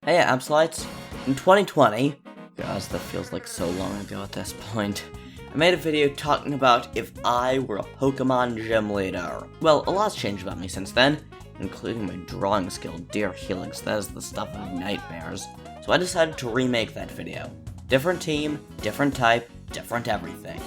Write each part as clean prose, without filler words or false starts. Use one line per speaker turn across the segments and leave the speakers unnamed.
Hey Absolites, in 2020, guys, that feels like so long ago at this point, I made a video talking about if I were a Pokemon gym leader. Well, a lot's changed about me since then, including my drawing skill, dear Helix, that is the stuff of nightmares. So I decided to remake that video. Different team, different type, different everything.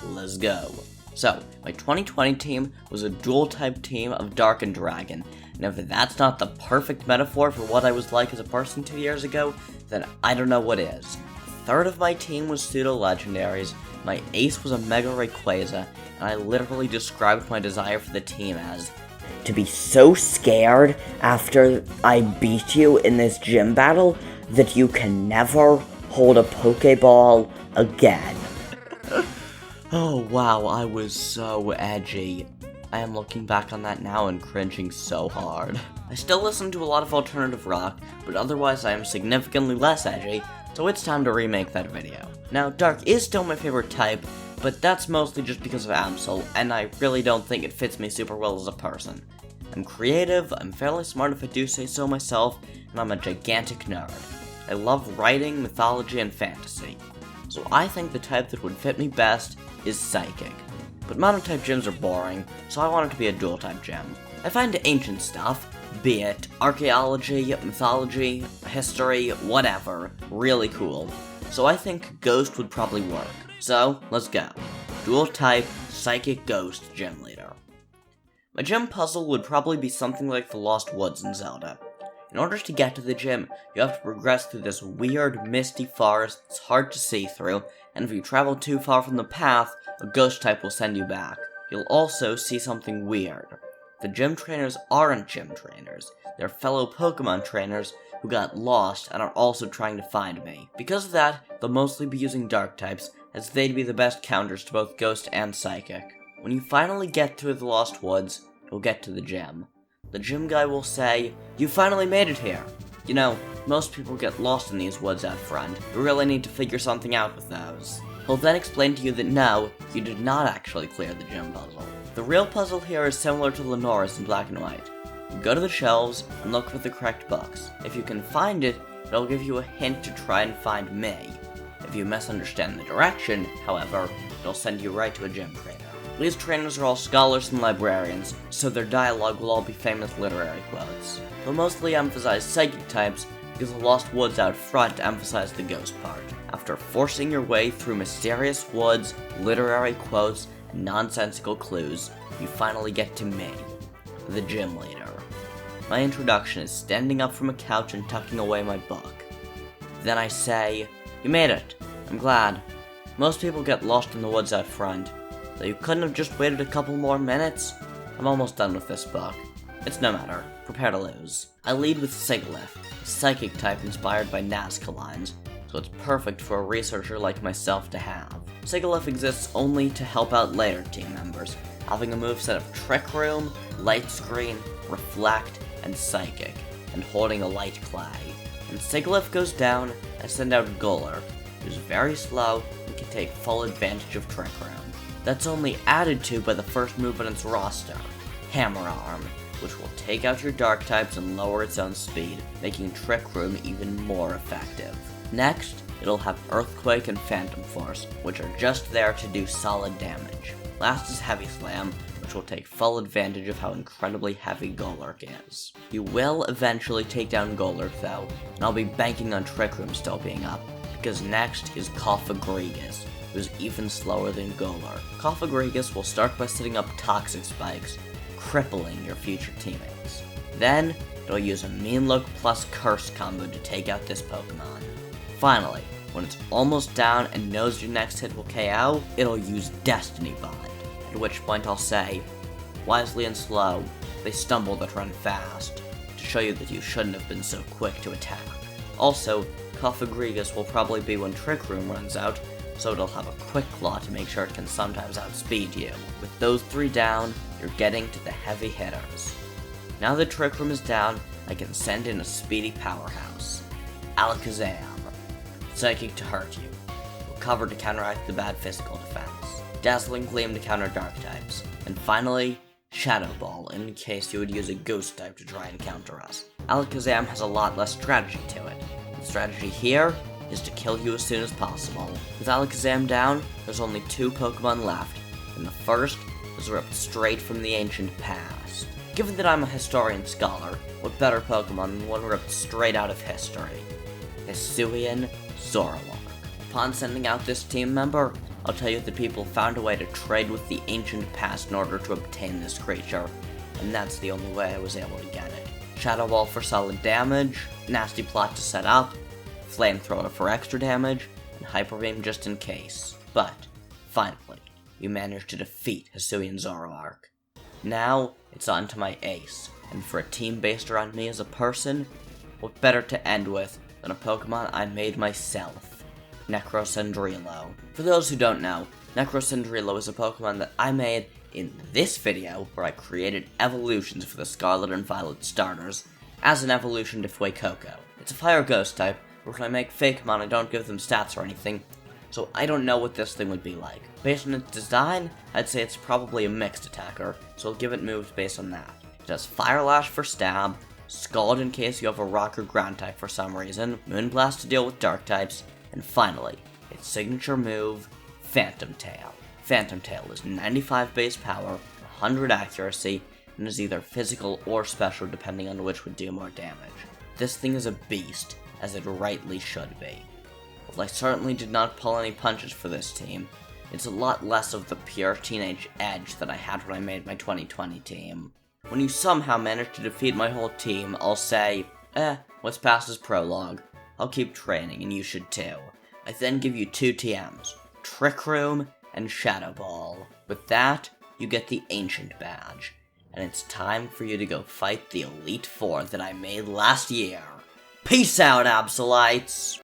Let's go. So, my 2020 team was a dual-type team of Dark and Dragon, and if that's not the perfect metaphor for what I was like as a person 2 years ago, then I don't know what is. A third of my team was pseudo-legendaries, my ace was a Mega Rayquaza, and I literally described my desire for the team as to be so scared after I beat you in this gym battle that you can never hold a Pokeball again. Oh wow, I was so edgy. I am looking back on that now and cringing so hard. I still listen to a lot of alternative rock, but otherwise I am significantly less edgy, so it's time to remake that video. Now, Dark is still my favorite type, but that's mostly just because of Absol, and I really don't think it fits me super well as a person. I'm creative, I'm fairly smart if I do say so myself, and I'm a gigantic nerd. I love writing, mythology, and fantasy. So I think the type that would fit me best is Psychic. But monotype gyms are boring, so I want it to be a dual-type gym. I find ancient stuff, be it archaeology, mythology, history, whatever, really cool. So I think Ghost would probably work. So, let's go. Dual-type, Psychic Ghost Gym Leader. My gym puzzle would probably be something like the Lost Woods in Zelda. In order to get to the gym, you have to progress through this weird, misty forest that's hard to see through, and if you travel too far from the path, a ghost type will send you back. You'll also see something weird. The gym trainers aren't gym trainers. They're fellow Pokemon trainers who got lost and are also trying to find me. Because of that, they'll mostly be using Dark types, as they'd be the best counters to both Ghost and Psychic. When you finally get through the Lost Woods, you'll get to the gym. The gym guy will say, "You finally made it here." You know, most people get lost in these woods out front. You really need to figure something out with those. He'll then explain to you that no, you did not actually clear the gym puzzle. The real puzzle here is similar to Lenore's in Black and White. You go to the shelves and look for the correct books. If you can find it, it'll give you a hint to try and find me. If you misunderstand the direction, however, it'll send you right to a gym trainer. These trainers are all scholars and librarians, so their dialogue will all be famous literary quotes. They'll mostly emphasize psychic types because the Lost Woods out front emphasize the ghost part. After forcing your way through mysterious woods, literary quotes, and nonsensical clues, you finally get to me, the gym leader. My introduction is standing up from a couch and tucking away my book. Then I say, "You made it. I'm glad. Most people get lost in the woods out front. So you couldn't have just waited a couple more minutes? I'm almost done with this book. It's no matter. Prepare to lose." I lead with Sigilyph, a psychic type inspired by Nazca lines, so it's perfect for a researcher like myself to have. Sigilyph exists only to help out later team members, having a moveset of Trick Room, Light Screen, Reflect, and Psychic, and holding a Light Clay. When Sigilyph goes down, I send out Golurk, who's very slow and can take full advantage of Trick Room. That's only added to by the first move on its roster, Hammer Arm, which will take out your Dark types and lower its own speed, making Trick Room even more effective. Next, it'll have Earthquake and Phantom Force, which are just there to do solid damage. Last is Heavy Slam, which will take full advantage of how incredibly heavy Golurk is. You will eventually take down Golurk though, and I'll be banking on Trick Room still being up, because next is Cofagrigus, who's even slower than Golurk. Cofagrigus will start by setting up Toxic Spikes, crippling your future teammates. Then, it'll use a Mean Look plus Curse combo to take out this Pokemon. Finally, when it's almost down and knows your next hit will KO, it'll use Destiny Bond, at which point I'll say, "Wisely and slow, they stumble that run fast," to show you that you shouldn't have been so quick to attack. Also, Cofagrigus will probably be when Trick Room runs out, so it'll have a Quick Claw to make sure it can sometimes outspeed you. With those three down, you're getting to the heavy hitters. Now that Trick Room is down, I can send in a speedy powerhouse. Alakazam. Psychic to hurt you. Recover to counteract the bad physical defense. Dazzling Gleam to counter Dark types. And finally, Shadow Ball in case you would use a Ghost type to try and counter us. Alakazam has a lot less strategy to it. The strategy here is to kill you as soon as possible. With Alakazam down, there's only 2 Pokemon left, and the first was ripped straight from the ancient past. Given that I'm a historian scholar, what better Pokemon than one ripped straight out of history? Hisuian Zoroark. Upon sending out this team member, I'll tell you that people found a way to trade with the ancient past in order to obtain this creature, and that's the only way I was able to get it. Shadow Ball for solid damage, Nasty Plot to set up, Flamethrower for extra damage, and Hyper Beam just in case. But, finally, you managed to defeat Hisuian Zoroark. Now, it's on to my ace, and for a team based around me as a person, what better to end with than a Pokemon I made myself, Necrocendrilo. For those who don't know, Necrocendrilo is a Pokemon that I made in this video, where I created evolutions for the Scarlet and Violet starters, as an evolution to Fuecoco. It's a Fire Ghost type, but when I make Fakemon I don't give them stats or anything, so I don't know what this thing would be like. Based on its design, I'd say it's probably a mixed attacker, so I'll give it moves based on that. It has Fire Lash for stab, Scald in case you have a Rock or Ground type for some reason, Moonblast to deal with Dark types, and finally, its signature move, Phantom Tail. Phantom Tail is 95 base power, 100 accuracy, and is either physical or special depending on which would do more damage. This thing is a beast, as it rightly should be. While I certainly did not pull any punches for this team, it's a lot less of the pure teenage edge that I had when I made my 2020 team. When you somehow manage to defeat my whole team, I'll say, what's past is prologue. I'll keep training, and you should too. I then give you 2 TMs, Trick Room and Shadow Ball. With that, you get the Ancient Badge, and it's time for you to go fight the Elite Four that I made last year. Peace out, Absolites!